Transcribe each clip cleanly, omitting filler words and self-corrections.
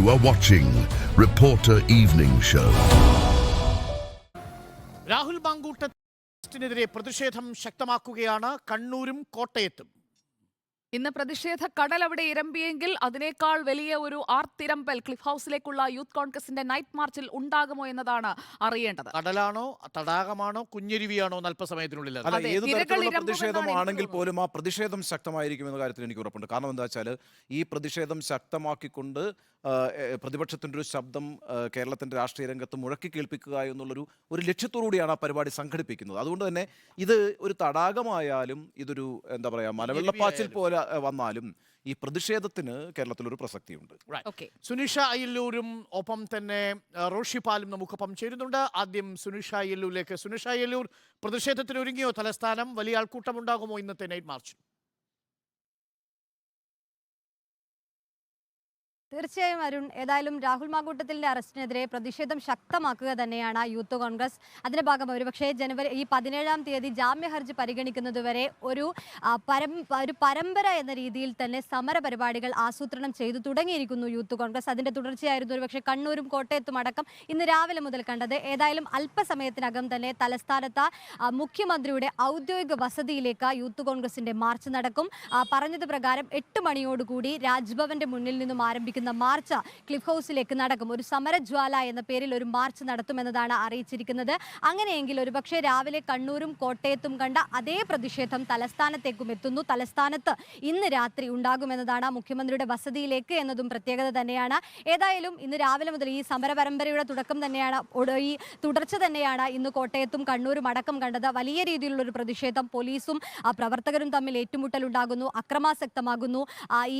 You are watching Reporter Evening Show. Rahul മാങ്കൂട്ടത്തിനെതിരെ പ്രതിഷേധം ശക്തമാക്കുകയാണ് കണ്ണൂരും കോട്ടയത്തും. ഇന്ന് പ്രതിഷേധ കടൽ അവിടെ ഇരമ്പിയെങ്കിൽ അതിനേക്കാൾ വലിയ ഒരു ആർത്തിരമ്പൽ ക്ലിഫ് ഹൗസിലേക്കുള്ള യൂത്ത് കോൺഗ്രസിന്റെ നൈറ്റ് മാർച്ചിൽ ഉണ്ടാകുമോ എന്നതാണ് അറിയേണ്ടത്. കടലാണോ, തടാകമാണോ, കുഞ്ഞരുവിയാണോ അല്പസമയത്തിനുള്ളിൽ? ഏത് തരത്തിലുള്ള പ്രതിഷേധമാണെങ്കിൽ പോലും ആ പ്രതിഷേധം ശക്തമായിരിക്കുമെന്ന കാര്യത്തിൽ എനിക്ക് ഉറപ്പുണ്ട്. കാരണം എന്താ വെച്ചാൽ ഈ പ്രതിഷേധം ശക്തമാക്കിക്കൊണ്ട് പ്രതിപക്ഷത്തിൻ്റെ ഒരു ശബ്ദം കേരളത്തിൻ്റെ രാഷ്ട്രീയ രംഗത്ത് മുഴക്കി കേൾപ്പിക്കുക എന്നുള്ളൊരു ലക്ഷ്യത്തോടുകൂടിയാണ് ആ പരിപാടി സംഘടിപ്പിക്കുന്നത്. അതുകൊണ്ട് തന്നെ ഇത് ഒരു തടാകമായാലും ഇതൊരു എന്താ പറയുക മലവെള്ളപ്പാച്ചിൽ പോലെ വന്നാലും ഈ പ്രതിഷേധത്തിന് കേരളത്തിലൊരു പ്രസക്തിയുണ്ട്. സുനിഷ അയ്യല്ലൂരും ഒപ്പം തന്നെ റോഷിപാലും നമുക്കൊപ്പം ചേരുന്നുണ്ട്. ആദ്യം സുനിഷ അയ്യല്ലൂരിലേക്ക്. സുനിഷ അയ്യല്ലൂർ, പ്രതിഷേധത്തിന് ഒരുങ്ങിയോ തലസ്ഥാനം? വലിയ ആൾക്കൂട്ടം ഉണ്ടാകുമോ ഇന്നത്തെ നൈറ്റ് മാർച്ച്? തീർച്ചയായും അരുൺ, ഏതായാലും രാഹുൽ മാങ്കൂട്ടത്തിലിന്റെ അറസ്റ്റിനെതിരെ പ്രതിഷേധം ശക്തമാക്കുക തന്നെയാണ് യൂത്ത് കോൺഗ്രസ്. അതിന്റെ ഭാഗമായി ഒരുപക്ഷെ ജനുവരി 17-ാം തീയതി ജാമ്യ ഹർജി പരിഗണിക്കുന്നതുവരെ ഒരു പരമ്പര എന്ന രീതിയിൽ തന്നെ സമര പരിപാടികൾ ആസൂത്രണം ചെയ്തു തുടങ്ങിയിരിക്കുന്നു യൂത്ത് കോൺഗ്രസ്. അതിന്റെ തുടർച്ചയായിരുന്നു ഒരുപക്ഷെ കണ്ണൂരും കോട്ടയത്തും അടക്കം ഇന്ന് രാവിലെ മുതൽ കണ്ടത്. ഏതായാലും അല്പസമയത്തിനകം തന്നെ തലസ്ഥാനത്ത് മുഖ്യമന്ത്രിയുടെ ഔദ്യോഗിക വസതിയിലേക്ക് യൂത്ത് കോൺഗ്രസിന്റെ മാർച്ച് നടക്കും. പറഞ്ഞത് പ്രകാരം 8 മണിയോടുകൂടി രാജ്ഭവന്റെ മുന്നിൽ നിന്നും ആരംഭിക്കുന്ന മാർച്ച് ക്ലിഫ് ഹൗസിലേക്ക് നടക്കും. ഒരു സമരജ്വാല എന്ന പേരിൽ ഒരു മാർച്ച് നടത്തുമെന്നതാണ് അറിയിച്ചിരിക്കുന്നത്. അങ്ങനെയെങ്കിൽ ഒരുപക്ഷെ രാവിലെ കണ്ണൂരും കോട്ടയത്തും കണ്ട അതേ പ്രതിഷേധം തലസ്ഥാനത്തേക്കും എത്തുന്നു. തലസ്ഥാനത്ത് ഇന്ന് രാത്രി ഉണ്ടാകുമെന്നതാണ് മുഖ്യമന്ത്രിയുടെ വസതിയിലേക്ക് എന്നതും പ്രത്യേകത തന്നെയാണ്. ഏതായാലും ഇന്ന് രാവിലെ മുതൽ ഈ സമര പരമ്പരയുടെ ഈ തുടർച്ച തന്നെയാണ് ഇന്ന് കോട്ടയത്തും കണ്ണൂരും അടക്കം കണ്ടത്. വലിയ രീതിയിലുള്ള ഒരു പ്രതിഷേധം, പോലീസും പ്രവർത്തകരും തമ്മിൽ ഏറ്റുമുട്ടലുണ്ടാകുന്നു, അക്രമാസക്തമാകുന്നു,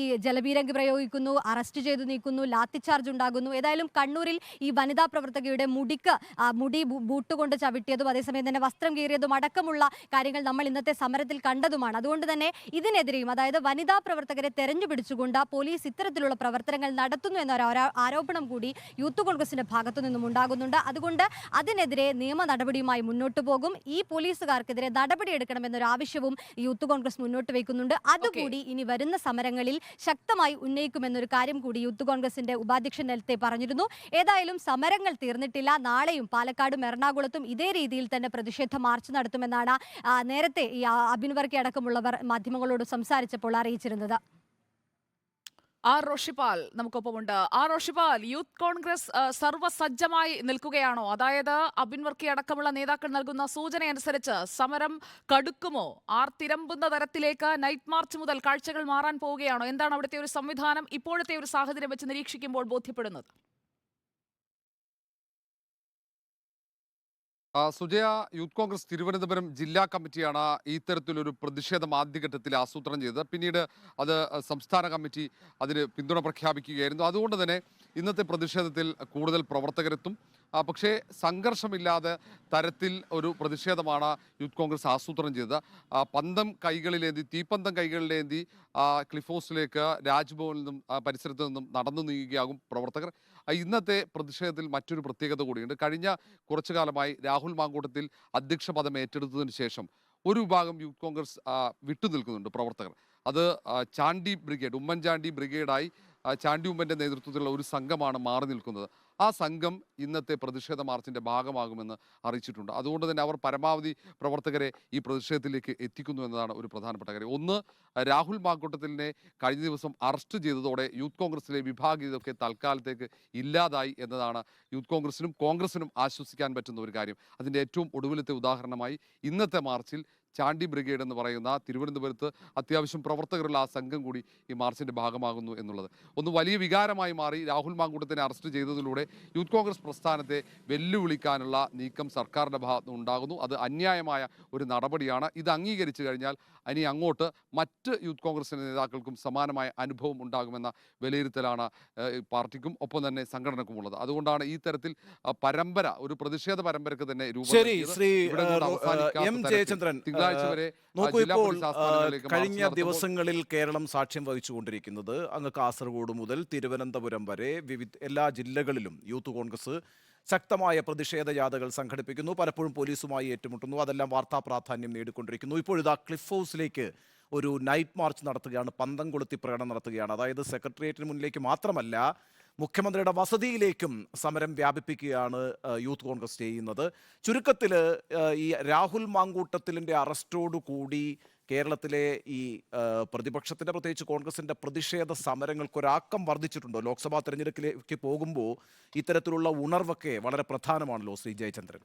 ഈ ജലപീരങ്കി പ്രയോഗിക്കുന്നു, അറസ്റ്റ് ചെയ്തു നീക്കുന്നു, ലാത്തി ചാർജ് ഉണ്ടാകുന്നു. ഏതായാലും കണ്ണൂരിൽ ഈ വനിതാ പ്രവർത്തകയുടെ മുടി ബൂട്ട് കൊണ്ട് ചവിട്ടിയതും അതേസമയം തന്നെ വസ്ത്രം കീറിയതും അടക്കമുള്ള കാര്യങ്ങൾ നമ്മൾ ഇന്നത്തെ സമരത്തിൽ കണ്ടതുമാണ്. അതുകൊണ്ട് തന്നെ ഇതിനെതിരെയും, അതായത് വനിതാ പ്രവർത്തകരെ തെരഞ്ഞുപിടിച്ചുകൊണ്ട് പോലീസ് ഇത്തരത്തിലുള്ള പ്രവർത്തനങ്ങൾ നടത്തുന്നു എന്ന ആരോപണം കൂടി യൂത്ത് കോൺഗ്രസിന്റെ ഭാഗത്തു നിന്നും ഉണ്ടാകുന്നുണ്ട്. അതുകൊണ്ട് അതിനെതിരെ നിയമ നടപടിയുമായി മുന്നോട്ട് പോകും. ഈ പോലീസുകാർക്കെതിരെ നടപടിയെടുക്കണമെന്നൊരു ആവശ്യവും യൂത്ത് കോൺഗ്രസ് മുന്നോട്ട് വയ്ക്കുന്നുണ്ട്. അതുകൂടി ഇനി വരുന്ന സമരങ്ങളിൽ ശക്തമായി ഉന്നയിക്കുമെന്നൊരു കാര്യം കൂടി യൂത്ത് കോൺഗ്രസിന്റെ ഉപാധ്യക്ഷൻ നേരത്തെ പറഞ്ഞിരുന്നു. ഏതായാലും സമരങ്ങൾ തീർന്നിട്ടില്ല. നാളെയും പാലക്കാടും എറണാകുളത്തും ഇതേ രീതിയിൽ തന്നെ പ്രതിഷേധ മാർച്ച് നടത്തുമെന്നാണ് നേരത്തെ ഈ അബിൻ വർക്കി അടക്കമുള്ളവർ മാധ്യമങ്ങളോട് സംസാരിച്ചപ്പോൾ അറിയിച്ചിരുന്നത്. റോഷിപാൽ നമുക്കൊപ്പമുണ്ട്. റോഷിപാൽ, യൂത്ത് കോൺഗ്രസ് സർവ്വസജ്ജമായി നിൽക്കുകയാണോ? അതായത് അബിൻ വർക്കി അടക്കമുള്ള നേതാക്കൾ നൽകുന്ന സൂചനയനുസരിച്ച് സമരം കടുക്കുമോ? ആർത്തിരമ്പുന്ന തരത്തിലേക്ക് നൈറ്റ് മാർച്ച് മുതൽ കാഴ്ചകൾ മാറാൻ പോവുകയാണോ? എന്താണ് അവിടുത്തെ ഒരു സംവിധാനം ഇപ്പോഴത്തെ ഒരു സാഹചര്യം വെച്ച് നിരീക്ഷിക്കുമ്പോൾ ബോധ്യപ്പെടുന്നത്? സുജയ, യൂത്ത് കോൺഗ്രസ് തിരുവനന്തപുരം ജില്ലാ കമ്മിറ്റിയാണ് ഇത്തരത്തിലൊരു പ്രതിഷേധം ആദ്യഘട്ടത്തിൽ ആസൂത്രണം ചെയ്തത്. പിന്നീട് അത് സംസ്ഥാന കമ്മിറ്റി അതിന് പിന്തുണ പ്രഖ്യാപിക്കുകയായിരുന്നു. അതുകൊണ്ട് തന്നെ ഇന്നത്തെ പ്രതിഷേധത്തിൽ കൂടുതൽ പ്രവർത്തകരെത്തും. പക്ഷേ സംഘർഷമില്ലാതെ തരത്തിൽ ഒരു പ്രതിഷേധമാണ് യൂത്ത് കോൺഗ്രസ് ആസൂത്രണം ചെയ്തത്. തീപ്പന്തം കൈകളിലേന്തി ക്ലിഫ് ഹൗസിലേക്ക് രാജ്ഭവനിൽ നിന്നും പരിസരത്ത് നിന്നും നടന്നു നീങ്ങുകയാകും പ്രവർത്തകർ. ഇന്നത്തെ പ്രതിഷേധത്തിൽ മറ്റൊരു പ്രത്യേകത കൂടിയുണ്ട്. കഴിഞ്ഞ കുറച്ചു കാലമായി രാഹുൽ മാങ്കൂട്ടത്തിൽ അധ്യക്ഷ പദം ഏറ്റെടുത്തതിന് ശേഷം ഒരു വിഭാഗം യൂത്ത് കോൺഗ്രസ് വിട്ടുനിൽക്കുന്നുണ്ട് പ്രവർത്തകർ. അത് ചാണ്ടി ബ്രിഗേഡ്, ഉമ്മൻചാണ്ടി ബ്രിഗേഡായി ചാണ്ടി ഉമ്മൻ്റെ നേതൃത്വത്തിലുള്ള ഒരു സംഘമാണ് മാറി നിൽക്കുന്നത്. ആ സംഘം ഇന്നത്തെ പ്രതിഷേധ മാർച്ചിൻ്റെ ഭാഗമാകുമെന്ന് അറിയിച്ചിട്ടുണ്ട്. അതുകൊണ്ട് തന്നെ അവർ പരമാവധി പ്രവർത്തകരെ ഈ പ്രതിഷേധത്തിലേക്ക് എത്തിക്കുന്നു എന്നതാണ് ഒരു പ്രധാനപ്പെട്ട കാര്യം. ഒന്ന്, രാഹുൽ മാങ്കൂട്ടത്തിലിനെ കഴിഞ്ഞ ദിവസം അറസ്റ്റ് ചെയ്തതോടെ യൂത്ത് കോൺഗ്രസിലെ വിഭാഗീയതയൊക്കെ തൽക്കാലത്തേക്ക് ഇല്ലാതായി എന്നതാണ് യൂത്ത് കോൺഗ്രസിനും ആശ്വസിക്കാൻ പറ്റുന്ന ഒരു കാര്യം. അതിൻ്റെ ഏറ്റവും ഒടുവിലത്തെ ഉദാഹരണമായി ഇന്നത്തെ മാർച്ചിൽ ചാണ്ടി ബ്രിഗേഡ് എന്ന് പറയുന്ന തിരുവനന്തപുരത്ത് അത്യാവശ്യം പ്രവർത്തകരുള്ള ആ സംഘം കൂടി ഈ മാർച്ചിൻ്റെ ഭാഗമാകുന്നു എന്നുള്ളത് ഒന്ന് വലിയ വികാരമായി മാറി. രാഹുൽ മാങ്കൂട്ടത്തിനെ അറസ്റ്റ് ചെയ്തതിലൂടെ യൂത്ത് കോൺഗ്രസ് പ്രസ്ഥാനത്തെ വെല്ലുവിളിക്കാനുള്ള നീക്കം സർക്കാരിൻ്റെ ഭാഗത്ത് ഉണ്ടാകുന്നു. അത് അന്യായമായ ഒരു നടപടിയാണ്. ഇത് അംഗീകരിച്ചു കഴിഞ്ഞാൽ ഇനി അങ്ങോട്ട് മറ്റ് യൂത്ത് കോൺഗ്രസിൻ്റെ നേതാക്കൾക്കും സമാനമായ അനുഭവം ഉണ്ടാകുമെന്ന വിലയിരുത്തലാണ് പാർട്ടിക്കും ഒപ്പം തന്നെ സംഘടനക്കുമുള്ളത്. അതുകൊണ്ടാണ് ഈ തരത്തിൽ ഒരു പ്രതിഷേധ പരമ്പരക്ക് തന്നെ രൂപം കഴിഞ്ഞ ദിവസങ്ങളിൽ കേരളം സാക്ഷ്യം വഹിച്ചുകൊണ്ടിരിക്കുന്നത് അങ്ങ് കാസർഗോഡ് മുതൽ തിരുവനന്തപുരം വരെ എല്ലാ ജില്ലകളിലും യൂത്ത് കോൺഗ്രസ് ശക്തമായ പ്രതിഷേധ ജാഥകൾ സംഘടിപ്പിക്കുന്നു. പലപ്പോഴും പോലീസുമായി ഏറ്റുമുട്ടുന്നു. അതെല്ലാം വാർത്താ പ്രാധാന്യം നേടിക്കൊണ്ടിരിക്കുന്നു. ഇപ്പോഴിതാ ക്ലിഫ് ഹൗസിലേക്ക് ഒരു നൈറ്റ് മാർച്ച് നടത്തുകയാണ്, പന്തം കൊളുത്തി പ്രകടനം നടത്തുകയാണ്. അതായത് സെക്രട്ടേറിയറ്റിന് മുന്നിലേക്ക് മാത്രമല്ല, മുഖ്യമന്ത്രിയുടെ വസതിയിലേക്കും സമരം വ്യാപിപ്പിക്കുകയാണ് യൂത്ത് കോൺഗ്രസ് ചെയ്യുന്നത്. ചുരുക്കത്തിൽ ഈ രാഹുൽ മാങ്കൂട്ടത്തിലിൻ്റെ അറസ്റ്റോടുകൂടി കേരളത്തിലെ ഈ പ്രതിപക്ഷത്തിൻ്റെ, പ്രത്യേകിച്ച് കോൺഗ്രസിൻ്റെ പ്രതിഷേധ സമരങ്ങൾക്കൊരാക്കം വർദ്ധിച്ചിട്ടുണ്ടോ? ലോക്സഭാ തെരഞ്ഞെടുപ്പിലേക്ക് പോകുമ്പോൾ ഇത്തരത്തിലുള്ള ഉണർവൊക്കെ വളരെ പ്രധാനമാണല്ലോ ശ്രീ ജയചന്ദ്രൻ.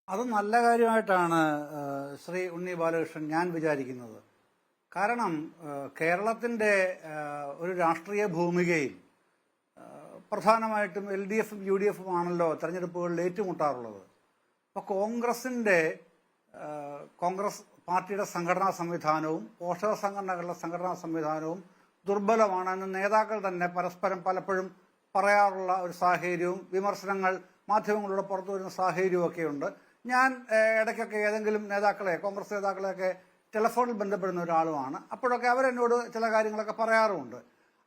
അത് നല്ല കാര്യമായിട്ടാണ് ശ്രീ ഉണ്ണി ബാലകൃഷ്ണൻ ഞാൻ വിചാരിക്കുന്നത്. കാരണം കേരളത്തിൻ്റെ ഒരു രാഷ്ട്രീയ ഭൂമികയിൽ പ്രധാനമായിട്ടും LDF UDF ആണല്ലോ തെരഞ്ഞെടുപ്പുകളിൽ ഏറ്റുമുട്ടാറുള്ളത്. അപ്പോൾ കോൺഗ്രസ് പാർട്ടിയുടെ സംഘടനാ സംവിധാനവും പോഷക സംഘടനകളുടെ സംഘടനാ സംവിധാനവും ദുർബലമാണെന്ന് നേതാക്കൾ തന്നെ പരസ്പരം പലപ്പോഴും പറയാറുള്ള ഒരു സാഹചര്യവും വിമർശനങ്ങൾ മാധ്യമങ്ങളിലൂടെ പുറത്തു വരുന്ന സാഹചര്യവും ഒക്കെയുണ്ട്. ഞാൻ ഇടയ്ക്കൊക്കെ ഏതെങ്കിലും കോൺഗ്രസ് നേതാക്കളെയൊക്കെ ടെലിഫോണിൽ ബന്ധപ്പെടുന്ന ഒരാളുമാണ്. അപ്പോഴൊക്കെ അവരെന്നോട് ചില കാര്യങ്ങളൊക്കെ പറയാറുമുണ്ട്.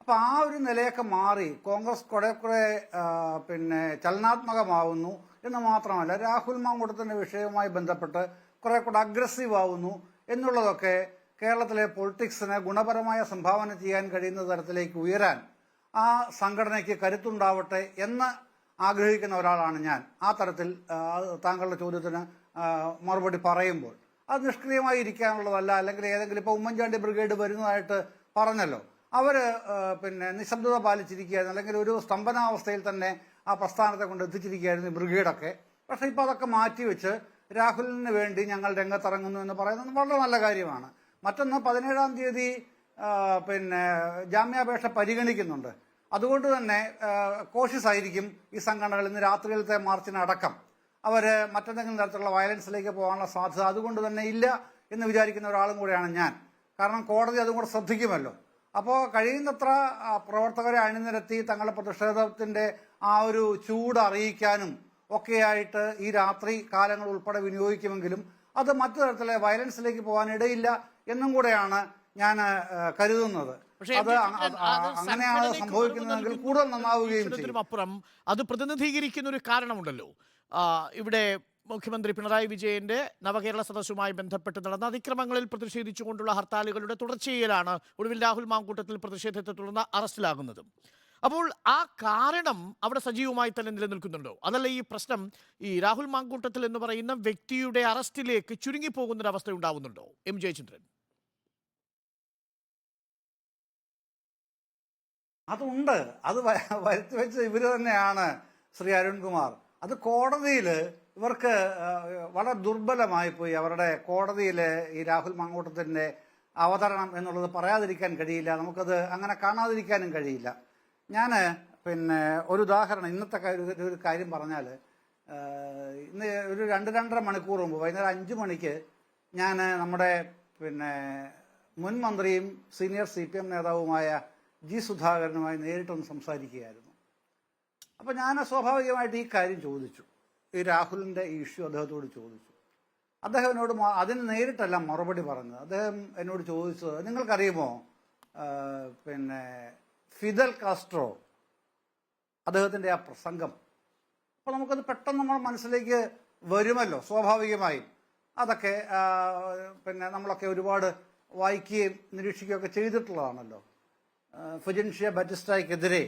അപ്പോൾ ആ ഒരു നിലയൊക്കെ മാറി കോൺഗ്രസ് കുറെ ചലനാത്മകമാവുന്നു എന്ന് മാത്രമല്ല, രാഹുൽ മാങ്കൂട്ടത്തിൻ്റെ വിഷയവുമായി ബന്ധപ്പെട്ട് കുറെ കൂടെ അഗ്രസീവ് ആവുന്നു എന്നുള്ളതൊക്കെ കേരളത്തിലെ പൊളിറ്റിക്സിന് ഗുണപരമായ സംഭാവന ചെയ്യാൻ കഴിയുന്ന തരത്തിലേക്ക് ഉയരാൻ ആ സംഘടനയ്ക്ക് കരുത്തുണ്ടാവട്ടെ എന്ന് ആഗ്രഹിക്കുന്ന ഒരാളാണ് ഞാൻ. ആ തരത്തിൽ താങ്കളുടെ ചോദ്യത്തിന് മറുപടി പറയുമ്പോൾ അത് നിഷ്ക്രിയമായി ഇരിക്കാനുള്ളതല്ല. അല്ലെങ്കിൽ ഏതെങ്കിലും ഇപ്പോൾ ഉമ്മൻചാണ്ടി ബ്രിഗേഡ് വരുന്നതായിട്ട് പറഞ്ഞല്ലോ, അവർ നിശബ്ദത പാലിച്ചിരിക്കുകയായിരുന്നു, അല്ലെങ്കിൽ ഒരു സ്തംഭനാവസ്ഥയിൽ തന്നെ ആ പ്രസ്ഥാനത്തെ കൊണ്ട് എത്തിച്ചിരിക്കുകയായിരുന്നു ബ്രിഗേഡൊക്കെ. പക്ഷേ ഇപ്പോൾ അതൊക്കെ മാറ്റിവെച്ച് രാഹുലിന് വേണ്ടി ഞങ്ങൾ രംഗത്തിറങ്ങുന്നു എന്ന് പറയുന്നത് വളരെ നല്ല കാര്യമാണ്. മറ്റൊന്ന്, 17-ാം തീയതി ജാമ്യാപേക്ഷ പരിഗണിക്കുന്നുണ്ട്. അതുകൊണ്ട് തന്നെ കോഷ്യസ് ആയിരിക്കും ഈ സംഘടനകൾ ഇന്ന് രാത്രിയിലത്തെ മാർച്ചിനടക്കം. അവർ മറ്റെന്തെങ്കിലും തരത്തിലുള്ള വയലൻസിലേക്ക് പോകാനുള്ള സാധ്യത അതുകൊണ്ട് തന്നെ ഇല്ല എന്ന് വിചാരിക്കുന്ന ഒരാളും കൂടെയാണ് ഞാൻ. കാരണം കോടതി അതും കൂടെ ശ്രദ്ധിക്കുമല്ലോ. അപ്പോൾ കഴിയുന്നത്ര പ്രവർത്തകരെ അണിനിരത്തി തങ്ങളുടെ പ്രതിഷേധത്തിൻ്റെ ആ ഒരു ചൂട് അറിയിക്കാനും ഒക്കെയായിട്ട് ഈ രാത്രി കാലങ്ങൾ ഉൾപ്പെടെ വിനിയോഗിക്കുമെങ്കിലും അത് മറ്റു തരത്തിലെ വയലൻസിലേക്ക് പോകാനിടയില്ല എന്നും കൂടെയാണ് ഞാൻ കരുതുന്നത്. അത് അങ്ങനെയാണ് സംഭവിക്കുന്നതെങ്കിൽ കൂടുതൽ നന്നാവുകയും ചെയ്യും. അപ്പുറം അത് പ്രതിനിധീകരിക്കുന്ന ഒരു കാരണമുണ്ടല്ലോ. ഇവിടെ മുഖ്യമന്ത്രി പിണറായി വിജയന്റെ നവകേരള സദസ്സുമായി ബന്ധപ്പെട്ട് നടന്ന അതിക്രമങ്ങളിൽ പ്രതിഷേധിച്ചുകൊണ്ടുള്ള ഹർത്താലുകളുടെ തുടർച്ചയിലാണ് ഒടുവിൽ രാഹുൽ മാങ്കൂട്ടത്തിൽ പ്രതിഷേധത്തെ തുടർന്ന് അറസ്റ്റിലാകുന്നത്. അപ്പോൾ ആ കാരണം അവിടെ സജീവമായി തന്നെ നിലനിൽക്കുന്നുണ്ടോ? അതല്ല ഈ പ്രശ്നം ഈ രാഹുൽ മാങ്കൂട്ടത്തിൽ എന്ന് പറയുന്ന വ്യക്തിയുടെ അറസ്റ്റിലേക്ക് ചുരുങ്ങിപ്പോകുന്നൊരവസ്ഥ ഉണ്ടാവുന്നുണ്ടോ? എം ജയചന്ദ്രൻ. അതുണ്ട്. അത് വരുത്തി വെച്ച ഇവർ തന്നെയാണ് ശ്രീ അരുൺകുമാർ. അത് കോടതിയിൽ ഇവർക്ക് വളരെ ദുർബലമായി പോയി. അവരുടെ കോടതിയിൽ ഈ രാഹുൽ മാങ്കൂട്ടത്തിൻ്റെ അവതരണം എന്നുള്ളത് പറയാതിരിക്കാൻ കഴിയില്ല, നമുക്കത് അങ്ങനെ കാണാതിരിക്കാനും കഴിയില്ല. ഞാൻ ഒരു ഉദാഹരണം, ഇന്നത്തെ ഒരു കാര്യം പറഞ്ഞാൽ, ഇന്ന് ഒരു 2-2.5 മണിക്കൂർ മുമ്പ് വൈകുന്നേരം 5 മണിക്ക് ഞാൻ നമ്മുടെ മുൻ മന്ത്രിയും സീനിയർ CPM നേതാവുമായ ജി സുധാകരനുമായി നേരിട്ടൊന്ന് സംസാരിക്കുകയായിരുന്നു. അപ്പോൾ ഞാൻ സ്വാഭാവികമായിട്ട് ഈ കാര്യം ചോദിച്ചു, ഈ രാഹുലിൻ്റെ ഈ ഇഷ്യൂ അദ്ദേഹത്തോട് ചോദിച്ചു. അദ്ദേഹം എന്നോട് അതിന് നേരിട്ടല്ല മറുപടി പറഞ്ഞത്. അദ്ദേഹം എന്നോട് ചോദിച്ചത്, നിങ്ങൾക്കറിയുമോ ഫിദൽ കാസ്ട്രോ അദ്ദേഹത്തിൻ്റെ ആ പ്രസംഗം? അപ്പോൾ നമുക്കത് പെട്ടെന്ന് നമ്മുടെ മനസ്സിലേക്ക് വരുമല്ലോ സ്വാഭാവികമായും. അതൊക്കെ നമ്മളൊക്കെ ഒരുപാട് വായിക്കുകയും നിരീക്ഷിക്കുകയൊക്കെ ചെയ്തിട്ടുള്ളതാണല്ലോ. ഫുജൻഷ്യ ബാറ്റിസ്റ്റയ്ക്കെതിരെ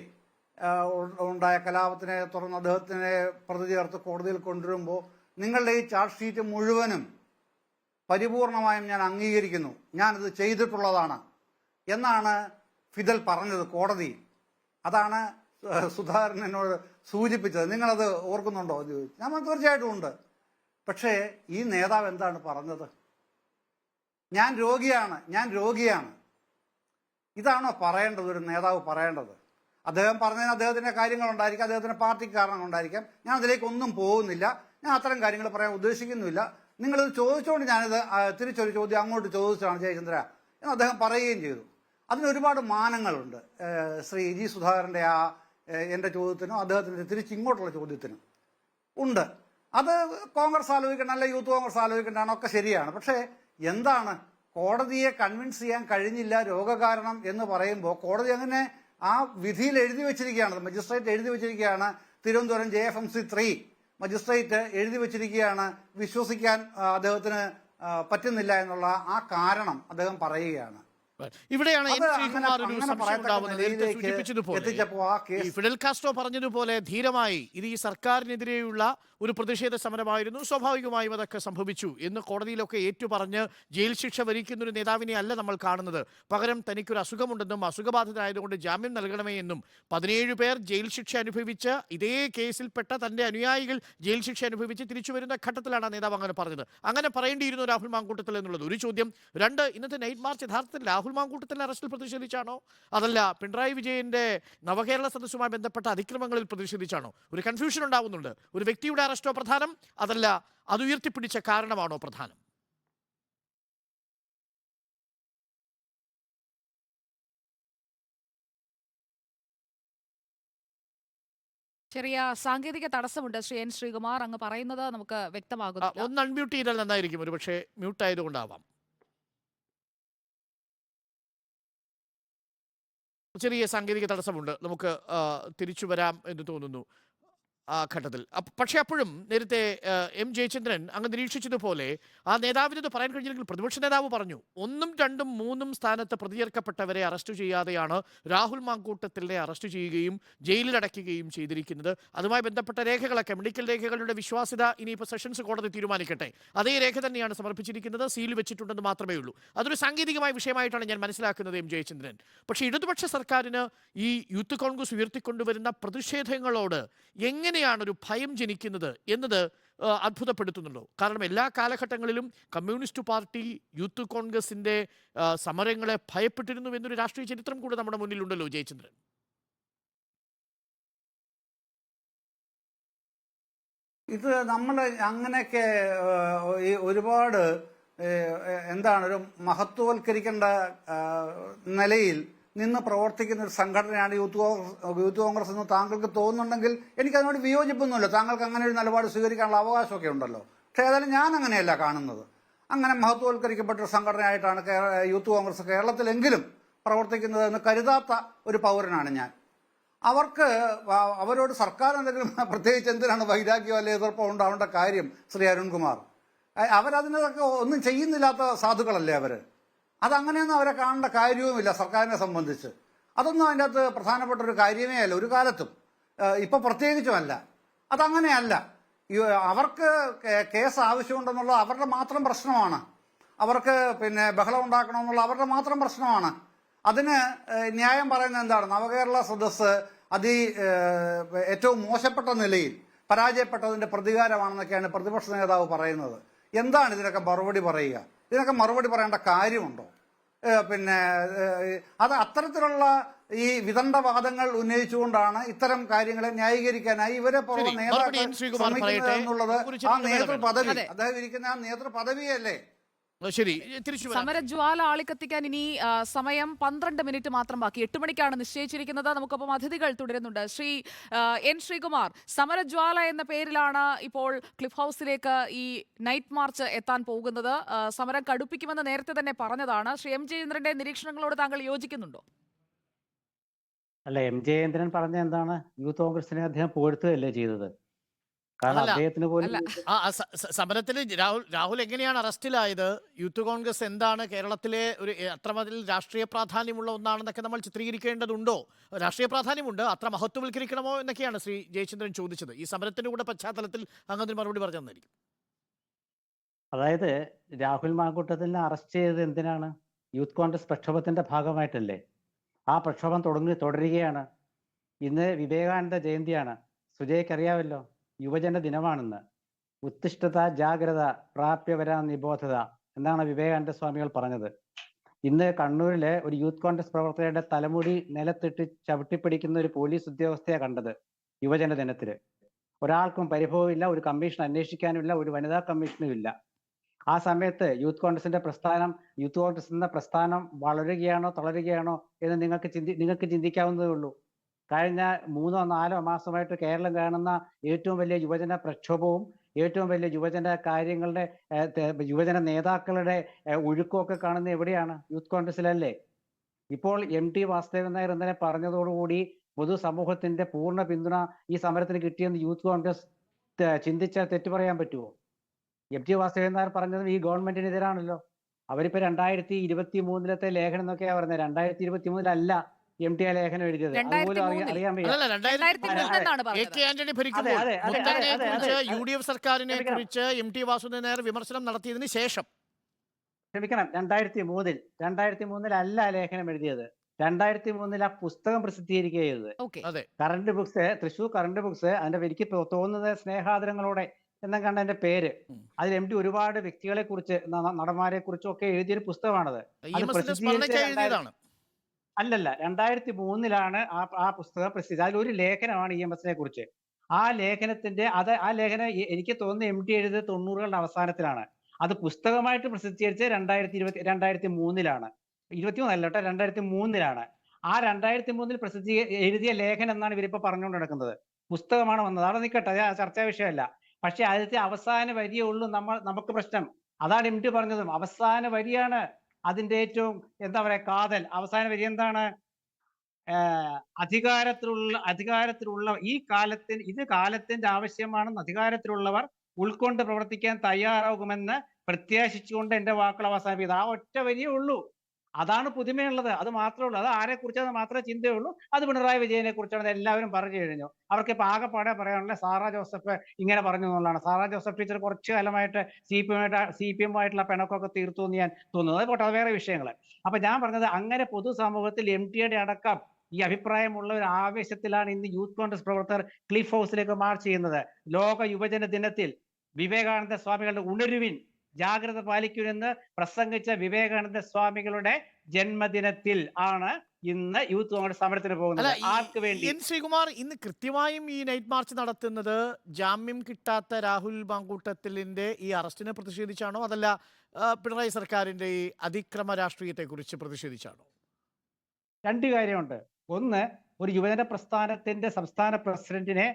ഉണ്ടായ കലാപത്തിനെ തുടർന്ന് അദ്ദേഹത്തിനെ പ്രതി ചേർത്ത് കോടതിയിൽ കൊണ്ടുവരുമ്പോൾ നിങ്ങളുടെ ഈ ചാർജ് ഷീറ്റ് മുഴുവനും പരിപൂർണമായും ഞാൻ അംഗീകരിക്കുന്നു, ഞാനിത് ചെയ്തിട്ടുള്ളതാണ് എന്നാണ് ഫിദൽ പറഞ്ഞത് കോടതിയിൽ. അതാണ് സുധാകരൻ എന്നോട് സൂചിപ്പിച്ചത്. നിങ്ങളത് ഓർക്കുന്നുണ്ടോ എന്ന് ചോദിച്ചു. ഞാൻ തീർച്ചയായിട്ടും ഉണ്ട്. പക്ഷേ ഈ നേതാവ് എന്താണ് പറഞ്ഞത്? ഞാൻ രോഗിയാണ്. ഇതാണോ പറയേണ്ടത് ഒരു നേതാവ് പറയേണ്ടത്? അദ്ദേഹം പറഞ്ഞതിന് അദ്ദേഹത്തിൻ്റെ കാര്യങ്ങളുണ്ടായിരിക്കാം, അദ്ദേഹത്തിൻ്റെ പാർട്ടിക്ക് കാരണങ്ങളുണ്ടായിരിക്കാം. ഞാൻ അതിലേക്ക് ഒന്നും പോകുന്നില്ല, ഞാൻ അത്തരം കാര്യങ്ങൾ പറയാൻ ഉദ്ദേശിക്കുന്നുമില്ല. നിങ്ങളിത് ചോദിച്ചുകൊണ്ട് ഞാനിത് തിരിച്ചൊരു ചോദ്യം അങ്ങോട്ട് ചോദിച്ചതാണ് ജയചന്ദ്ര എന്ന് അദ്ദേഹം പറയുകയും ചെയ്തു. അതിനൊരുപാട് മാനങ്ങളുണ്ട്. ശ്രീ ജി സുധാകരൻ്റെ എൻ്റെ ചോദ്യത്തിനും അദ്ദേഹത്തിൻ്റെ തിരിച്ചിങ്ങോട്ടുള്ള ചോദ്യത്തിനും ഉണ്ട്. അത് കോൺഗ്രസ് ആലോചിക്കേണ്ട, അല്ല യൂത്ത് കോൺഗ്രസ് ആലോചിക്കേണ്ടതാണ്, ഒക്കെ ശരിയാണ്. പക്ഷേ എന്താണ് കോടതിയെ കൺവിൻസ് ചെയ്യാൻ കഴിഞ്ഞില്ല രോഗകാരണം എന്ന് പറയുമ്പോൾ കോടതി അങ്ങനെ ആ വിധിയിൽ എഴുതി വെച്ചിരിക്കുകയാണ്, മജിസ്ട്രേറ്റ് എഴുതി വെച്ചിരിക്കുകയാണ്, തിരുവനന്തപുരം JFMC 3 മജിസ്ട്രേറ്റ് എഴുതി വെച്ചിരിക്കുകയാണ്, വിശ്വസിക്കാൻ അദ്ദേഹത്തിന് പറ്റുന്നില്ല എന്നുള്ള ആ കാരണം അദ്ദേഹം പറയുകയാണ്. ഇവിടെയാണ് എൻ അത് ശ്രീകുമാർ ഒരു അങ്ങനെ സംശയം പറയത്തക്ക ഉണ്ടാവുന്നത്. നേരത്തെ നിലയിലേക്ക് സൂചിപ്പിച്ചതുപോലെ എത്തിച്ചപ്പോൾ ആ ഈ കേസ് ഫിഡൽ കാസ്ട്രോ പറഞ്ഞതുപോലെ ധീരമായി ഇത് ഈ സർക്കാരിനെതിരെയുള്ള ഒരു പ്രതിഷേധ സമരമായിരുന്നു, സ്വാഭാവികമായും അതൊക്കെ സംഭവിച്ചു എന്ന് കോടതിയിലൊക്കെ ഏറ്റുപറഞ്ഞ് ജയിൽ ശിക്ഷ വരിക്കുന്ന ഒരു നേതാവിനെ അല്ല നമ്മൾ കാണുന്നത്. പകരം തനിക്കൊരു അസുഖമുണ്ടെന്നും അസുഖബാധിതരായതുകൊണ്ട് ജാമ്യം നൽകണമേ എന്നും 17 പേർ ജയിൽ ശിക്ഷ അനുഭവിച്ച് ഇതേ കേസിൽപ്പെട്ട തന്റെ അനുയായികൾ ജയിൽ ശിക്ഷ അനുഭവിച്ച് തിരിച്ചു വരുന്ന ഘട്ടത്തിലാണ് ആ നേതാവ് അങ്ങനെ പറഞ്ഞത്. അങ്ങനെ പറയേണ്ടിയിരുന്നു രാഹുൽ മാങ്കൂട്ടത്തിൽ എന്നുള്ളത് ഒരു ചോദ്യം. രണ്ട്, ഇന്നത്തെ നൈറ്റ് മാർച്ച് യഥാർത്ഥത്തിൽ രാഹുൽ മാങ്കൂട്ടത്തിലെ അറസ്റ്റിൽ പ്രതിഷേധിച്ചാണോ അതല്ല പിണറായി വിജയന്റെ നവകേരള സദസ്സുമായി ബന്ധപ്പെട്ട അതിക്രമങ്ങളിൽ പ്രതിഷേധിച്ചാണോ? ഒരു കൺഫ്യൂഷൻ ഉണ്ടാവുന്നുണ്ട്. ഒരു വ്യക്തിയുടെ അറസ്റ്റോ പ്രധാനം അതല്ല അത് ഉയർത്തിപ്പിടിച്ച കാരണമാണോ പ്രധാനം? ചെറിയ സാങ്കേതിക തടസ്സമുണ്ട് ശ്രീ എൻ ശ്രീകുമാർ, അങ്ങ് പറയുന്നത് നമുക്ക് വ്യക്തമാകുന്നില്ല. ഒന്ന് അൺമ്യൂട്ട് ചെയ്താൽ നന്നായിരിക്കും, ഒരു പക്ഷേ മ്യൂട്ട് ആയതുകൊണ്ടാവാം. ചെറിയ സാങ്കേതിക തടസ്സമുണ്ട്, നമുക്ക് തിരിച്ചു വരാം എന്ന് തോന്നുന്നു ആ ഘട്ടത്തിൽ. പക്ഷേ അപ്പോഴും നേരത്തെ എം ജയചന്ദ്രൻ അങ്ങ് നിരീക്ഷിച്ചതുപോലെ ആ നേതാവിനത് പറയാൻ കഴിഞ്ഞില്ലെങ്കിൽ പ്രതിപക്ഷ നേതാവ് പറഞ്ഞു 1, 2, 3 സ്ഥാനത്ത് പ്രതിചേർക്കപ്പെട്ടവരെ അറസ്റ്റ് ചെയ്യാതെയാണ് രാഹുൽ മാങ്കൂട്ടത്തിലെ അറസ്റ്റ് ചെയ്യുകയും ജയിലിലടയ്ക്കുകയും ചെയ്തിരിക്കുന്നത്. അതുമായി ബന്ധപ്പെട്ട രേഖകളൊക്കെ മെഡിക്കൽ രേഖകളുടെ വിശ്വാസ്യത ഇനിയിപ്പോൾ സെഷൻസ് കോടതി തീരുമാനിക്കട്ടെ. അതേ രേഖ തന്നെയാണ് സമർപ്പിച്ചിരിക്കുന്നത്, സീൽ വെച്ചിട്ടുണ്ടെന്ന് മാത്രമേ ഉള്ളൂ. അതൊരു സാങ്കേതികമായ വിഷയമായിട്ടാണ് ഞാൻ മനസ്സിലാക്കുന്നത് എം ജയചന്ദ്രൻ. പക്ഷേ ഇടതുപക്ഷ സർക്കാരിന് ഈ യൂത്ത് കോൺഗ്രസ് ഉയർത്തിക്കൊണ്ടുവരുന്ന പ്രതിഷേധങ്ങളോട് എങ്ങനെയാണ് ഒരു ഭയം ജനിക്കുന്നത് എന്നത് അത്ഭുതപ്പെടുത്തുന്നുണ്ടോ? കാരണം എല്ലാ കാലഘട്ടങ്ങളിലും കമ്മ്യൂണിസ്റ്റ് പാർട്ടി യൂത്ത് കോൺഗ്രസിന്റെ സമരങ്ങളെ ഭയപ്പെട്ടിരുന്നു എന്നൊരു രാഷ്ട്രീയ ചരിത്രം കൂടെ നമ്മുടെ മുന്നിലുണ്ടല്ലോ ജയചന്ദ്രൻ. ഇത് നമ്മൾ അങ്ങനെയൊക്കെ ഈ ഒരുപാട് എന്താണ് ഒരു മഹത്വവൽക്കരിക്കേണ്ട നിലയിൽ നിന്ന് പ്രവർത്തിക്കുന്ന ഒരു സംഘടനയാണ് യൂത്ത് കോൺഗ്രസ് എന്ന് താങ്കൾക്ക് തോന്നുന്നുണ്ടെങ്കിൽ എനിക്കതിനോട് വിയോജിപ്പൊന്നുമില്ല. താങ്കൾക്ക് അങ്ങനെ ഒരു നിലപാട് സ്വീകരിക്കാനുള്ള അവകാശമൊക്കെ ഉണ്ടല്ലോ. പക്ഷേ ഏതായാലും ഞാൻ അങ്ങനെയല്ല കാണുന്നത്. അങ്ങനെ മഹത്വവൽക്കരിക്കപ്പെട്ട ഒരു സംഘടനയായിട്ടാണ് യൂത്ത് കോൺഗ്രസ് കേരളത്തിലെങ്കിലും പ്രവർത്തിക്കുന്നത് എന്ന് കരുതാത്ത ഒരു പൗരനാണ് ഞാൻ. അവരോട് സർക്കാർ എന്തെങ്കിലും പ്രത്യേകിച്ച് എന്തിനാണ് വൈരാഗ്യം അല്ലെ എതിർപ്പോ ഉണ്ടാവേണ്ട കാര്യം? ശ്രീ അരുൺകുമാർ, അവരതിനൊക്കെ ഒന്നും ചെയ്യുന്നില്ലാത്ത സാധുക്കളല്ലേ അവർ? അതങ്ങനെയൊന്നും അവരെ കാണേണ്ട കാര്യവുമില്ല സർക്കാരിനെ സംബന്ധിച്ച്. അതൊന്നും അതിൻ്റെ അകത്ത് പ്രധാനപ്പെട്ട ഒരു കാര്യമേ അല്ല ഒരു കാലത്തും, ഇപ്പം പ്രത്യേകിച്ചുമല്ല. അതങ്ങനെയല്ല. അവർക്ക് കേസ് ആവശ്യമുണ്ടെന്നുള്ളത് അവരുടെ മാത്രം പ്രശ്നമാണ്. അവർക്ക് ബഹളം ഉണ്ടാക്കണമെന്നുള്ള അവരുടെ മാത്രം പ്രശ്നമാണ്. അതിന് ന്യായം പറയുന്നത് എന്താണ്? നവകേരള സദസ്സ് ഏറ്റവും മോശപ്പെട്ട നിലയിൽ പരാജയപ്പെട്ടതിൻ്റെ പ്രതികാരമാണെന്നൊക്കെയാണ് പ്രതിപക്ഷ നേതാവ് പറയുന്നത്. എന്താണ് ഇതിനൊക്കെ മറുപടി പറയുക? ഇതിനൊക്കെ മറുപടി പറയേണ്ട കാര്യമുണ്ടോ? അത് അത്തരത്തിലുള്ള ഈ വിദണ്ഡവാദങ്ങൾ ഉന്നയിച്ചുകൊണ്ടാണ് ഇത്തരം കാര്യങ്ങളെ ന്യായീകരിക്കാനായി ഇവരെ പോലുള്ള നേതാക്കൾ ശ്രമിക്കുന്നത് എന്നുള്ളത് ആ നേതൃപദവി, അദ്ദേഹം ഇരിക്കുന്ന ആ നേതൃപദവിയല്ലേ? ശരി, തിരിച്ചു സമരജ്വാല ആളിക്കത്തിക്കാൻ ഇനി സമയം 12 മിനിറ്റ് മാത്രം ബാക്കി. 8 മണിക്കാണ് നിശ്ചയിച്ചിരിക്കുന്നത്. നമുക്കൊപ്പം അതിഥികൾ തുടരുന്നുണ്ട്. ശ്രീ എൻ ശ്രീകുമാർ, സമരജ്വാല എന്ന പേരിലാണ് ഇപ്പോൾ ക്ലിഫ് ഹൗസിലേക്ക് ഈ നൈറ്റ് മാർച്ച് എത്താൻ പോകുന്നത്. സമരം കടുപ്പിക്കുമെന്ന് നേരത്തെ തന്നെ പറഞ്ഞതാണ്. ശ്രീ എം ജയേന്ദ്രന്റെ നിരീക്ഷണങ്ങളോട് താങ്കൾ യോജിക്കുന്നുണ്ടോ? അല്ല, എം ജയേന്ദ്രൻ പറഞ്ഞ എന്താണ്? യൂത്ത് കോൺഗ്രസിനെ അദ്ദേഹം പുകഴ്ത്തുകയല്ലേ ചെയ്തത്? കാരണം അദ്ദേഹത്തിന് പോലും സമരത്തിൽ രാഹുൽ എങ്ങനെയാണ് അറസ്റ്റിലായത്? യൂത്ത് കോൺഗ്രസ് എന്താണ് കേരളത്തിലെ ഒരു അത്രമതിൽ രാഷ്ട്രീയ പ്രാധാന്യമുള്ള ഒന്നാണെന്നൊക്കെ നമ്മൾ ചിത്രീകരിക്കേണ്ടതുണ്ടോ? രാഷ്ട്രീയ പ്രാധാന്യമുണ്ട്, അത്ര മഹത്വവൽക്കരിക്കണമോ എന്നൊക്കെയാണ് ശ്രീ ജയചന്ദ്രൻ ചോദിച്ചത്. ഈ സമരത്തിന്റെ കൂടെ പശ്ചാത്തലത്തിൽ അങ്ങനെ മറുപടി പറഞ്ഞു തന്നിരിക്കും. അതായത് രാഹുൽ മാങ്കൂട്ടത്തിനെ അറസ്റ്റ് ചെയ്തത് എന്തിനാണ്? യൂത്ത് കോൺഗ്രസ് പ്രക്ഷോഭത്തിന്റെ ഭാഗമായിട്ടല്ലേ? ആ പ്രക്ഷോഭം തുടരുകയാണ്. ഇന്ന് വിവേകാനന്ദ ജയന്തിയാണ്. സുജയ്ക്കറിയാമല്ലോ, യുവജന ദിനമാണെന്ന്. ഉത്തിഷ്ഠത ജാഗ്രത പ്രാപ്യവരാ നിബോധത എന്നാണ് വിവേകാനന്ദ സ്വാമികൾ പറഞ്ഞത്. ഇന്ന് കണ്ണൂരിലെ ഒരു യൂത്ത് കോൺഗ്രസ് പ്രവർത്തകരുടെ തലമുടി നിലത്തിട്ട് ചവിട്ടിപ്പിടിക്കുന്ന ഒരു പോലീസ് ഉദ്യോഗസ്ഥയെ കണ്ടത് യുവജന ദിനത്തില്. ഒരാൾക്കും പരിഭവമില്ല, ഒരു കമ്മീഷൻ അന്വേഷിക്കാനുമില്ല, ഒരു വനിതാ കമ്മീഷനും ഇല്ല. ആ സമയത്ത് യൂത്ത് കോൺഗ്രസിന്റെ പ്രസ്ഥാനം, യൂത്ത് കോൺഗ്രസ് എന്ന പ്രസ്ഥാനം വളരുകയാണോ തളരുകയാണോ എന്ന് നിങ്ങൾക്ക് ചിന്തിക്കാവുന്നതേ ഉള്ളൂ. കഴിഞ്ഞ 3-4 മാസമായിട്ട് കേരളം കാണുന്ന ഏറ്റവും വലിയ യുവജന പ്രക്ഷോഭവും ഏറ്റവും വലിയ യുവജന കാര്യങ്ങളുടെ യുവജന നേതാക്കളുടെ ഒഴുക്കമൊക്കെ കാണുന്നത് എവിടെയാണ്? യൂത്ത് കോൺഗ്രസിലല്ലേ? ഇപ്പോൾ MT വാസുദേവൻ നായർ ഇന്നലെ പറഞ്ഞതോടുകൂടി പൊതുസമൂഹത്തിന്റെ പൂർണ്ണ പിന്തുണ ഈ സമരത്തിന് കിട്ടിയെന്ന് യൂത്ത് കോൺഗ്രസ് ചിന്തിച്ചാൽ തെറ്റു പറയാൻ പറ്റുമോ? MT വാസുദേവൻ നായർ പറഞ്ഞതും ഈ ഗവൺമെന്റിനെതിരാണല്ലോ. അവരിപ്പോ 2023 ലേഖനം എന്നൊക്കെയാ പറഞ്ഞത്. 2023 MT ആ ലേഖനം എഴുതിയത്. അതുപോലും 2003 അറിയാൻ വയ്യ. അല്ലല്ല 2003 എന്നാണ് എ പറഞ്ഞത്. കെ ആന്റണി ഭരിക്കുമ്പോൾ അതെ, അതെ, മുത്തലിനെ അതെ, കുറിച്ച് അതെ. UDF സർക്കാരിനെ ക്ഷമിക്കണം. കുറിച്ച് MT വാസുദേവൻ നായർ വിമർശനം നടത്തിയതിന് ശേഷം ക്ഷമിക്കണം, 2003 അല്ല ആ ലേഖനം എഴുതിയത്. 2003 ആ പുസ്തകം പ്രസിദ്ധീകരിക്കുക ചെയ്തത്. ഓക്കെ. അതെ current books, Thrissur current books. അതിന്റെ എനിക്ക് തോന്നുന്നത് സ്നേഹാദരങ്ങളോടെ എന്നൊക്കെയാണ് അതിന്റെ പേര്. അതിൽ MT ഒരുപാട് വ്യക്തികളെ കുറിച്ച്, നടന്മാരെ കുറിച്ചും ഒക്കെ എഴുതിയൊരു പുസ്തകമാണത്. അത് EMS പ്രസിദ്ധീകരിച്ച സ്മരണയ്ക്കായി എഴുതിയതാണ്. അല്ലല്ല, 2003 ആ പുസ്തകം പ്രസിദ്ധീകരിച്ചത്. അതിലൊരു ലേഖനമാണ് EMS കുറിച്ച്. ആ ലേഖനത്തിന്റെ ആ ലേഖനം എനിക്ക് തോന്നുന്നു MT എഴുതിയത് 90കളുടെ അവസാനത്തിലാണ്. അത് പുസ്തകമായിട്ട് പ്രസിദ്ധീകരിച്ചത് 2003 23 കേട്ടോ, 2003 ആ 2003 എഴുതിയ ലേഖനം എന്നാണ് ഇവരിപ്പോ പറഞ്ഞുകൊണ്ട് നടക്കുന്നത്. പുസ്തകമാണ് വന്നത്. അവിടെ നിൽക്കട്ടെ, അത് ചർച്ചാ വിഷയമല്ല. പക്ഷെ അതിലത്തെ അവസാന വരിയേ ഉള്ളൂ നമുക്ക് പ്രശ്നം. അതാണ് MT പറഞ്ഞതും. അവസാന വരിയാണ് അതിന്റെ ഏറ്റവും എന്താ പറയാ കാതൽ. അവസാന വരി എന്താണ്? അധികാരത്തിലുള്ള ഇത് കാലത്തിന്റെ ആവശ്യമാണെന്ന് അധികാരത്തിലുള്ളവർ ഉൾക്കൊണ്ട് പ്രവർത്തിക്കാൻ തയ്യാറാകുമെന്ന് പ്രത്യാശിച്ചുകൊണ്ട് എന്റെ വാക്കുകൾ അവസാനിപ്പിക്കുന്നത്. ആ ഒറ്റ വരിയേ ഉള്ളൂ. അതാണ് പുതുമയുള്ളത്. അത് മാത്രമേ ഉള്ളൂ. അത് ആരെ കുറിച്ചാണെന്ന് മാത്രമേ ചിന്തയുള്ളൂ. അത് പിണറായി വിജയനെ കുറിച്ചാണ് എല്ലാവരും പറഞ്ഞു കഴിഞ്ഞു. അവർക്ക് ഇപ്പൊ ആകെപ്പാടെ പറയാനുള്ള സാറാ ജോസഫ് ഇങ്ങനെ പറഞ്ഞു എന്നുള്ളതാണ്. സാറാ ജോസഫ് ടീച്ചർ കുറച്ചു കാലമായിട്ട് CPM ആയിട്ടുള്ള പിണക്കമൊക്കെ തീർത്തു എന്ന് ഞാൻ തോന്നുന്നു. അത് പോട്ടെ, അത് വേറെ വിഷയങ്ങൾ. അപ്പൊ ഞാൻ പറഞ്ഞത്, അങ്ങനെ പൊതുസമൂഹത്തിൽ MTയുടെ അടക്കം ഈ അഭിപ്രായമുള്ള ഒരു ആവേശത്തിലാണ് ഇന്ന് യൂത്ത് കോൺഗ്രസ് പ്രവർത്തകർ ക്ലിഫ് ഹൗസിലേക്ക് മാർച്ച് ചെയ്യുന്നത്. ലോക യുവജന ദിനത്തിൽ വിവേകാനന്ദ സ്വാമികളുടെ ഉണരുവിൻ, ജാഗ്രത പാലിക്കുമെന്ന് പ്രസംഗിച്ച വിവേകാനന്ദ സ്വാമികളുടെ ജന്മദിനത്തിൽ ആണ് ഇന്ന് യൂത്ത് കോൺഗ്രസ് സമരത്തിന് പോകുന്നത്. ആർക്ക് വേണ്ടി? എൻ ശ്രീകുമാർ, ഇന്ന് കൃത്യമായും ഈ നൈറ്റ് മാർച്ച് നടത്തുന്നത് ജാമ്യം കിട്ടാത്ത രാഹുൽ മാങ്കൂട്ടത്തിലിന്റെ ഈ അറസ്റ്റിനെ പ്രതിഷേധിച്ചാണോ, അതല്ല പിണറായി സർക്കാരിന്റെ ഈ അതിക്രമ രാഷ്ട്രീയത്തെ കുറിച്ച് പ്രതിഷേധിച്ചാണോ? രണ്ട് കാര്യമുണ്ട്. ഒന്ന്, ഒരു യുവജന പ്രസ്ഥാനത്തിന്റെ സംസ്ഥാന പ്രസിഡന്റിനെ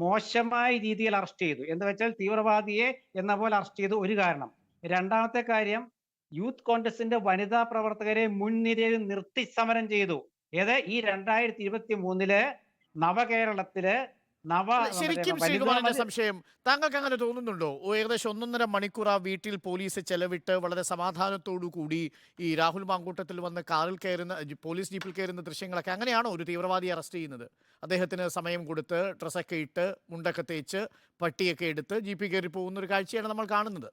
മോശമായ രീതിയിൽ അറസ്റ്റ് ചെയ്തു എന്ന് വെച്ചാൽ തീവ്രവാദിയെ എന്ന പോലെ അറസ്റ്റ് ചെയ്തു, ഒരു കാരണം. രണ്ടാമത്തെ കാര്യം, യൂത്ത് കോൺഗ്രസിന്റെ വനിതാ പ്രവർത്തകരെ മുൻനിരയിൽ നിർത്തി സമരം ചെയ്തു. ഏത്? ഈ 2023 നവകേരളത്തില് ശരിക്കും ശ്രീകുമാറിന്റെ സംശയം, താങ്കൾക്ക് അങ്ങനെ തോന്നുന്നുണ്ടോ? ഏകദേശം 1.5 മണിക്കൂർ ആ വീട്ടിൽ പോലീസ് ചെലവിട്ട് വളരെ സമാധാനത്തോടു കൂടി ഈ രാഹുൽ മാങ്കൂട്ടത്തിൽ വന്ന് കാറിൽ കയറുന്ന, പോലീസ് ജീപ്പിൽ കയറുന്ന ദൃശ്യങ്ങളൊക്കെ അങ്ങനെയാണോ ഒരു തീവ്രവാദിയെ അറസ്റ്റ് ചെയ്യുന്നത്? അദ്ദേഹത്തിന് സമയം കൊടുത്ത് ഡ്രസ്സൊക്കെ ഇട്ട് മുണ്ടൊക്കെ തേച്ച് പട്ടിയൊക്കെ എടുത്ത് ജീപ്പിൽ കയറി പോകുന്ന ഒരു കാഴ്ചയാണ് നമ്മൾ കാണുന്നത്.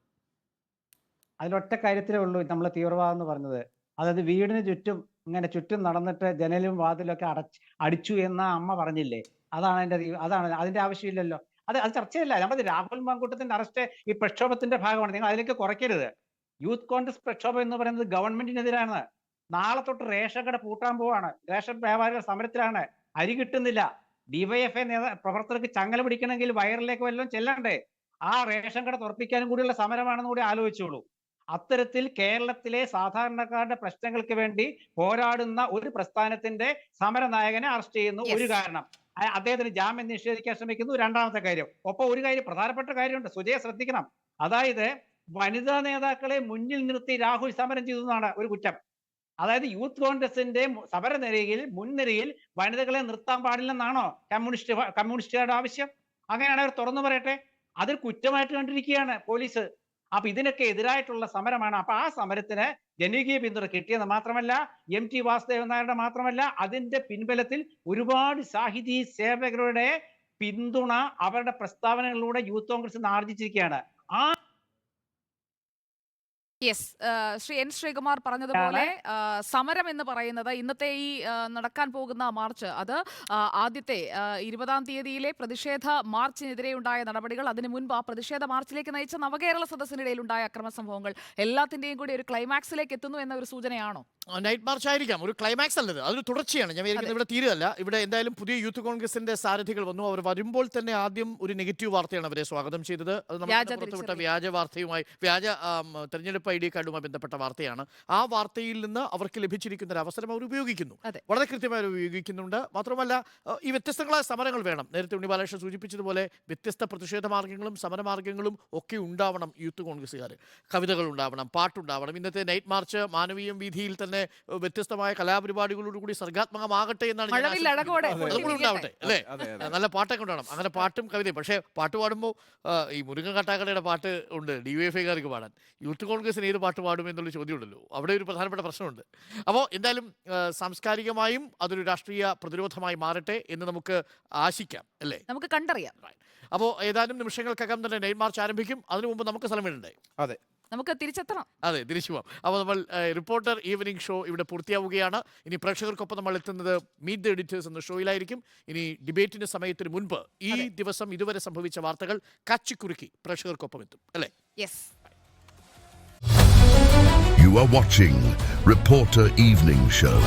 അതിലൊറ്റ കാര്യത്തിലേ ഉള്ളൂ നമ്മൾ തീവ്രവാദം എന്ന് പറഞ്ഞത്. അതായത് വീടിന് ചുറ്റും നടന്നിട്ട് ജനലും വാതിലൊക്കെ അടിച്ചു എന്ന അമ്മ പറഞ്ഞില്ലേ, അതാണ് അതിന്റെ ആവശ്യമില്ലല്ലോ. അത് ചർച്ചയല്ല. നമ്മുടെ രാഹുൽ മാങ്കൂട്ടത്തിന്റെ അറസ്റ്റ് ഈ പ്രക്ഷോഭത്തിന്റെ ഭാഗമാണ്. നിങ്ങൾ അതിലേക്ക് കുറയ്ക്കരുത്. യൂത്ത് കോൺഗ്രസ് പ്രക്ഷോഭം എന്ന് പറയുന്നത് ഗവൺമെന്റിനെതിരാണ്. നാളെ തൊട്ട് റേഷൻ കട പൂട്ടാൻ പോവാണ്. റേഷൻ വ്യാപാരികൾ സമരത്തിലാണ്. അരി കിട്ടുന്നില്ല. DYFI പ്രവർത്തകർക്ക് ചങ്ങല പിടിക്കണമെങ്കിൽ വയറിലേക്ക് വല്ലതും ചെല്ലണ്ടേ? ആ റേഷൻ കട തുറപ്പിക്കാനും കൂടിയുള്ള സമരമാണെന്ന് കൂടി ആലോചിച്ചോളൂ. അത്തരത്തിൽ കേരളത്തിലെ സാധാരണക്കാരുടെ പ്രശ്നങ്ങൾക്ക് വേണ്ടി പോരാടുന്ന ഒരു പ്രസ്ഥാനത്തിന്റെ സമരനായകനെ അറസ്റ്റ് ചെയ്യുന്നു, ഒരു കാരണം. അദ്ദേഹത്തിന് ജാമ്യം നിഷേധിക്കാൻ ശ്രമിക്കുന്നു, രണ്ടാമത്തെ കാര്യം. ഒപ്പം ഒരു കാര്യം, പ്രധാനപ്പെട്ട കാര്യമുണ്ട്, സുജയ ശ്രദ്ധിക്കണം. അതായത് വനിതാ നേതാക്കളെ മുന്നിൽ നിർത്തി രാഹുൽ സമരം ചെയ്തു എന്നാണ് ഒരു കുറ്റം. അതായത് യൂത്ത് കോൺഗ്രസിന്റെ മുൻനിരയിൽ വനിതകളെ നിർത്താൻ പാടില്ലെന്നാണോ കമ്മ്യൂണിസ്റ്റുകാരുടെ ആവശ്യം? അങ്ങനെയാണ് അവർ തുറന്നു പറയട്ടെ. അതൊരു കുറ്റമായിട്ട് കണ്ടിരിക്കുകയാണ് പോലീസ്. അപ്പൊ ഇതിനൊക്കെ എതിരായിട്ടുള്ള സമരമാണ്. അപ്പൊ ആ സമരത്തിന് ജനകീയ പിന്തുണ കിട്ടിയെന്ന് മാത്രമല്ല, MT വാസുദേവൻ നായരുടെ മാത്രമല്ല, അതിന്റെ പിൻബലത്തിൽ ഒരുപാട് സാഹിതി സേവകരുടെ പിന്തുണ അവരുടെ പ്രസ്താവനകളിലൂടെ യൂത്ത് കോൺഗ്രസ് ആർജിച്ചിരിക്കുകയാണ്. ആ യെസ്, ശ്രീ എൻ ശ്രീകുമാർ പറഞ്ഞതുപോലെ സമരം എന്ന് പറയുന്നത് ഇന്നത്തെ ഈ നടക്കാൻ പോകുന്ന മാർച്ച്, അത് ആദ്യത്തെ 20-ാം തീയതിയിലെ പ്രതിഷേധ മാർച്ചിനെതിരെ ഉണ്ടായ നടപടികൾ, അതിനു മുൻപ് ആ പ്രതിഷേധ മാർച്ചിലേക്ക് നയിച്ച നവകേരള സദസ്സിനിടയിൽ ഉണ്ടായ അക്രമ സംഭവങ്ങൾ, എല്ലാത്തിന്റെയും കൂടി ഒരു ക്ലൈമാക്സിലേക്ക് എത്തുന്നു എന്ന ഒരു സൂചനയാണോ? നൈറ്റ് മാർച്ച് ആയിരിക്കാം, ഒരു ക്ലൈമാക്സ് അല്ലത്, അതൊരു തുടർച്ചയാണ്. ഞാൻ വിചാരിക്കുന്നത് ഇവിടെ തീരുകയല്ല. ഇവിടെ എന്തായാലും പുതിയ യൂത്ത് കോൺഗ്രസിന്റെ സാരഥികൾ വന്നു. അവർ വരുമ്പോൾ തന്നെ ആദ്യം ഒരു നെഗറ്റീവ് വാർത്തയാണ് അവരെ സ്വാഗതം ചെയ്തത്. അത് നമ്മൾ പുറത്തുവിട്ട വ്യാജ വാർത്തയുമായി, വ്യാജ തെരഞ്ഞെടുപ്പ് ID കാർഡുമായി ബന്ധപ്പെട്ട വാർത്തയാണ്. ആ വാർത്തയിൽ നിന്ന് അവർക്ക് ലഭിച്ചിരിക്കുന്ന ഒരു അവസരം അവർ ഉപയോഗിക്കുന്നു, വളരെ കൃത്യമായി ഉപയോഗിക്കുന്നുണ്ട്. മാത്രമല്ല, ഈ വ്യത്യസ്തങ്ങളായ സമരങ്ങൾ വേണം. നേരത്തെ ഉണ്ണി ബാലകൃഷ്ണൻ സൂചിപ്പിച്ചതുപോലെ വ്യത്യസ്ത പ്രതിഷേധ മാർഗ്ഗങ്ങളും സമരമാർഗ്ഗങ്ങളും ഒക്കെ ഉണ്ടാവണം യൂത്ത് കോൺഗ്രസ്സുകാർ. കവിതകൾ ഉണ്ടാവണം, പാട്ടുണ്ടാവണം. ഇന്നത്തെ നൈറ്റ് മാർച്ച് മാനവീയം വീതിയിൽ തന്നെ തന്നെ വ്യത്യസ്തമായ കലാപരിപാടികളോടുകൂടി സർഗാത്മകമാകട്ടെ എന്നാണ് ഞാൻ മഴവിൽ അഴകോടെ ആശംസിക്കുന്നത്. പൊട്ടി അതുകൂടി ഉണ്ടാവട്ടെ അല്ലേ? അതെ, അതെ. നല്ല പാട്ടൊക്കെ ഉണ്ടാവണം. അങ്ങനെ പാട്ടും കവിതയും. പക്ഷേ പാട്ട് പാടുമ്പോൾ ഈ മുരുകൻ കാട്ടാക്കടയുടെ പാട്ട് ഉണ്ട് DYFIക്കാർക്ക് പാടാൻ. യൂത്ത് കോൺഗ്രസിന് ഏത് പാട്ട് പാടും എന്നുള്ള ചോദ്യമുണ്ടല്ലോ. അവിടെ ഒരു പ്രധാനപ്പെട്ട പ്രശ്നമുണ്ട്. അപ്പോൾ എന്തായാലും സാംസ്കാരികമായും അതൊരു രാഷ്ട്രീയ പ്രതിരോധമായി മാറട്ടെ എന്ന് നമുക്ക് ആശിക്കാം അല്ലേ? നമുക്ക് കണ്ടറിയാം. അപ്പോൾ ഏതാനും നിമിഷങ്ങൾക്കകം തന്നെ നൈറ്റ് മാർച്ച് ആരംഭിക്കും. അതിനു മുമ്പ് നമുക്ക് സ്ഥലം വേണ്ടേ? അതെ. നമുക്ക് തിരിച്ചെത്തണം. അതെ, തിരിച്ചു പോവാം. അപ്പോൾ നമ്മൾ റിപ്പോർട്ടർ ഈവനിംഗ് ഷോ ഇവിടെ പൂർത്തിയാവുകയാണ്. ഇനി പ്രേക്ഷകർക്കൊപ്പം നമ്മൾ എത്തുന്നത് മീറ്റ് ദ എഡിറ്റേഴ്സ് എന്ന ഷോയിലായിരിക്കും. ഇനി ഡിബേറ്റിന്റെ സമയത്തിന് മുൻപ് ഈ ദിവസം ഇതുവരെ സംഭവിച്ച വാർത്തകൾ കച്ചിക്കുറുക്കി പ്രേക്ഷകർക്കൊപ്പം എത്തും അല്ലേ? Yes. You are watching Reporter Evening Show.